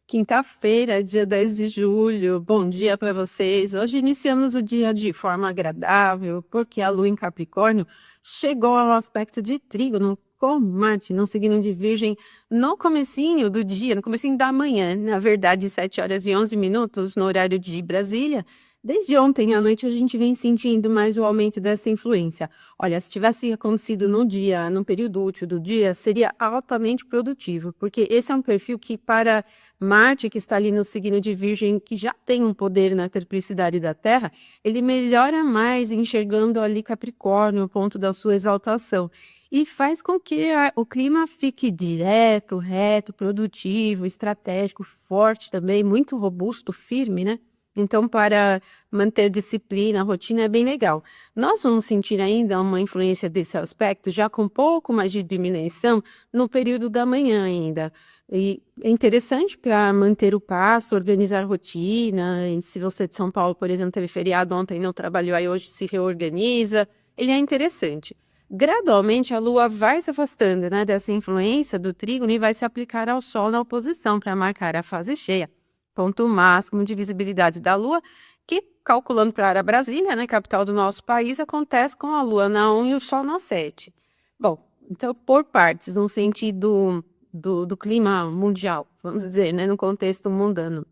Quinta-feira, dia 10 de julho. Bom dia para vocês. Hoje iniciamos o dia de forma agradável, porque a Lua em Capricórnio chegou ao aspecto de Trígono com Marte, no signo de Virgem, no comecinho do dia, no comecinho da manhã, na verdade, 7 horas e 11 minutos, no horário de Brasília. Desde ontem à noite a gente vem sentindo mais o aumento dessa influência. Olha, se tivesse acontecido no dia, no período útil do dia, seria altamente produtivo, porque esse é um perfil que para Marte, que está ali no signo de Virgem, que já tem um poder na triplicidade da Terra, ele melhora mais enxergando ali Capricórnio, o ponto da sua exaltação. E faz com que o clima fique direto, reto, produtivo, estratégico, forte também, muito robusto, firme, né? Então, para manter disciplina, rotina é bem legal. Nós vamos sentir ainda uma influência desse aspecto, já com um pouco mais de diminuição, no período da manhã ainda. E é interessante para manter o passo, organizar rotina. E se você é de São Paulo, por exemplo, teve feriado ontem, não trabalhou, aí hoje se reorganiza. Ele é interessante. Gradualmente, a Lua vai se afastando, né, dessa influência do trígono e vai se aplicar ao Sol na oposição para marcar a fase cheia, ponto máximo de visibilidade da Lua, que, calculando para a Brasília, né, capital do nosso país, acontece com a Lua na 1 e o Sol na 7. Bom, então, por partes, no sentido do clima mundial, vamos dizer, né, no contexto mundano.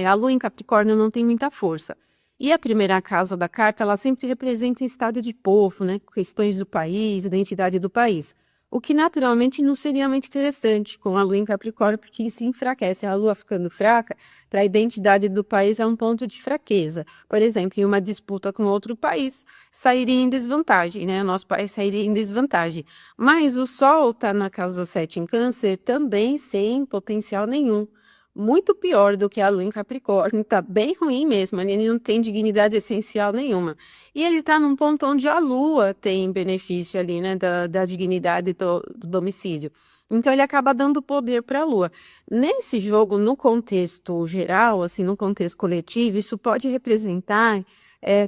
A Lua em Capricórnio não tem muita força. E a primeira casa da carta, ela sempre representa o estado de povo, né, questões do país, identidade do país. O que naturalmente não seria muito interessante com a Lua em Capricórnio, porque isso enfraquece. A Lua ficando fraca, para a identidade do país é um ponto de fraqueza. Por exemplo, em uma disputa com outro país, sairia em desvantagem, né? O nosso país sairia em desvantagem. Mas o Sol está na casa 7 em Câncer, também sem potencial nenhum. Muito pior do que a Lua em Capricórnio, tá bem ruim mesmo, ele não tem dignidade essencial nenhuma. E ele está num ponto onde a Lua tem benefício ali, né, da dignidade do domicílio. Então ele acaba dando poder para a Lua. Nesse jogo, no contexto geral, assim, no contexto coletivo, isso pode representar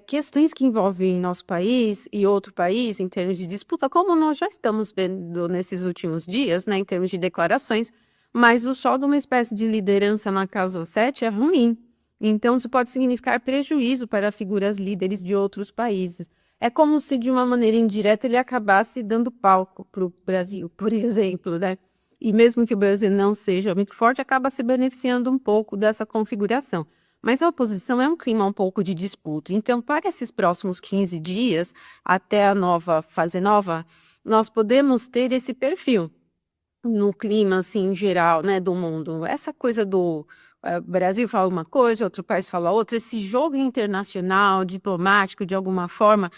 questões que envolvem nosso país e outro país em termos de disputa, como nós já estamos vendo nesses últimos dias, né, em termos de declarações. Mas o sol de uma espécie de liderança na casa 7 é ruim. Então, isso pode significar prejuízo para figuras líderes de outros países. É como se, de uma maneira indireta, ele acabasse dando palco para o Brasil, por exemplo, né? E mesmo que o Brasil não seja muito forte, acaba se beneficiando um pouco dessa configuração. Mas a oposição é um clima um pouco de disputa. Então, para esses próximos 15 dias, até a nova fase nova, nós podemos ter esse perfil no clima, assim, em geral, né, do mundo. Essa coisa do Brasil fala uma coisa, outro país fala outra, esse jogo internacional, diplomático, de alguma forma,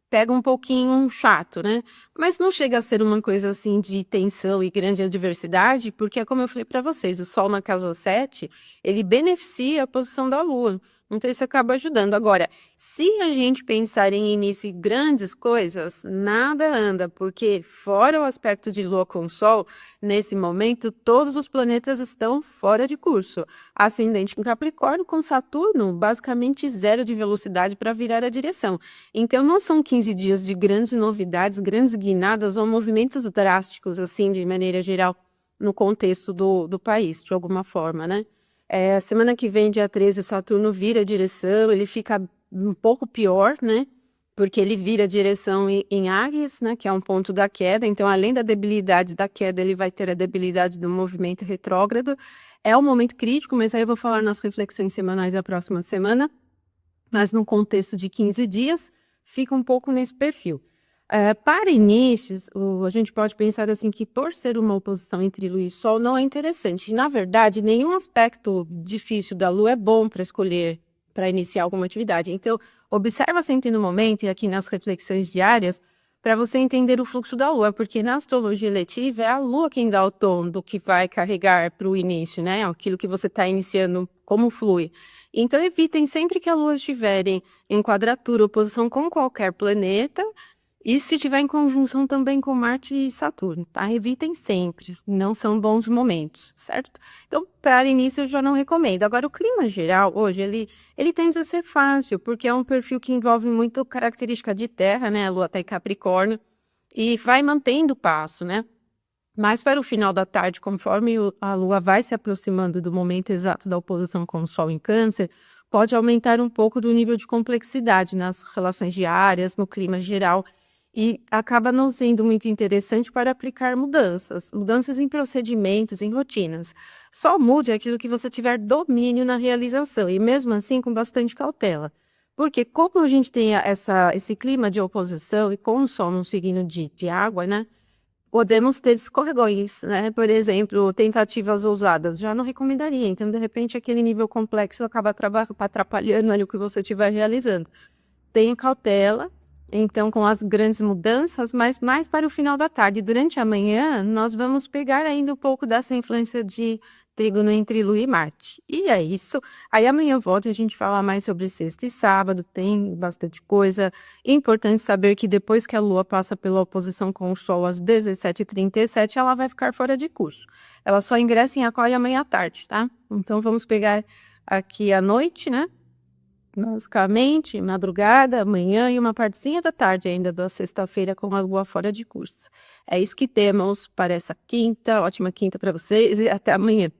pega um pouquinho chato, né? Mas não chega a ser uma coisa assim de tensão e grande adversidade, porque é como eu falei para vocês, o Sol na casa 7 ele beneficia a posição da Lua. Então isso acaba ajudando. Agora, se a gente pensar em início e grandes coisas, nada anda, porque fora o aspecto de Lua com Sol, nesse momento todos os planetas estão fora de curso. Ascendente em Capricórnio com Saturno, basicamente zero de velocidade para virar a direção. Então, não são 15 dias de grandes novidades, grandes guinadas ou movimentos drásticos, assim, de maneira geral, no contexto do país, de alguma forma, né? Semana que vem, dia 13, o Saturno vira a direção, ele fica um pouco pior, né? Porque ele vira a direção em Áries, né? Que é um ponto da queda. Então, além da debilidade da queda, ele vai ter a debilidade do movimento retrógrado. É um momento crítico, mas aí eu vou falar nas reflexões semanais da próxima semana. Mas num contexto de 15 dias, fica um pouco nesse perfil. Para inícios, a gente pode pensar assim que por ser uma oposição entre Lua e Sol não é interessante. E, na verdade, nenhum aspecto difícil da Lua é bom para escolher, para iniciar alguma atividade. Então, observa sempre no momento e aqui nas reflexões diárias, para você entender o fluxo da Lua, porque na astrologia eletiva é a Lua quem dá o tom do que vai carregar para o início, né? Aquilo que você está iniciando, como flui. Então, evitem sempre que a Lua estiver em quadratura, oposição com qualquer planeta, e se tiver em conjunção também com Marte e Saturno, tá? Evitem sempre, não são bons momentos, certo? Então, para início, eu já não recomendo. Agora, o clima geral, hoje, ele tende a ser fácil, porque é um perfil que envolve muito característica de terra, né? A Lua está em Capricórnio, e vai mantendo o passo, né? Mas para o final da tarde, conforme a Lua vai se aproximando do momento exato da oposição com o Sol em Câncer, pode aumentar um pouco do nível de complexidade nas relações diárias, no clima geral, e acaba não sendo muito interessante para aplicar mudanças em procedimentos, em rotinas. Só mude aquilo que você tiver domínio na realização, e mesmo assim com bastante cautela. Porque como a gente tem esse clima de oposição e com o Sol no signo de água, né? Podemos ter escorregões, né? Por exemplo, tentativas ousadas, já não recomendaria. Então, de repente, aquele nível complexo acaba atrapalhando ali o que você estiver realizando. Tenha cautela, então, com as grandes mudanças, mas mais para o final da tarde. Durante a manhã, nós vamos pegar ainda um pouco dessa influência de trígono entre Lua e Marte. E é isso. Aí amanhã eu volto e a gente fala mais sobre sexta e sábado, tem bastante coisa. Importante saber que depois que a Lua passa pela oposição com o Sol às 17h37, ela vai ficar fora de curso. Ela só ingressa em Aquário amanhã à tarde, tá? Então vamos pegar aqui à noite, né? Basicamente, madrugada, amanhã e uma partezinha da tarde ainda da sexta-feira com a Lua fora de curso. É isso que temos para essa quinta. Ótima quinta para vocês e até amanhã.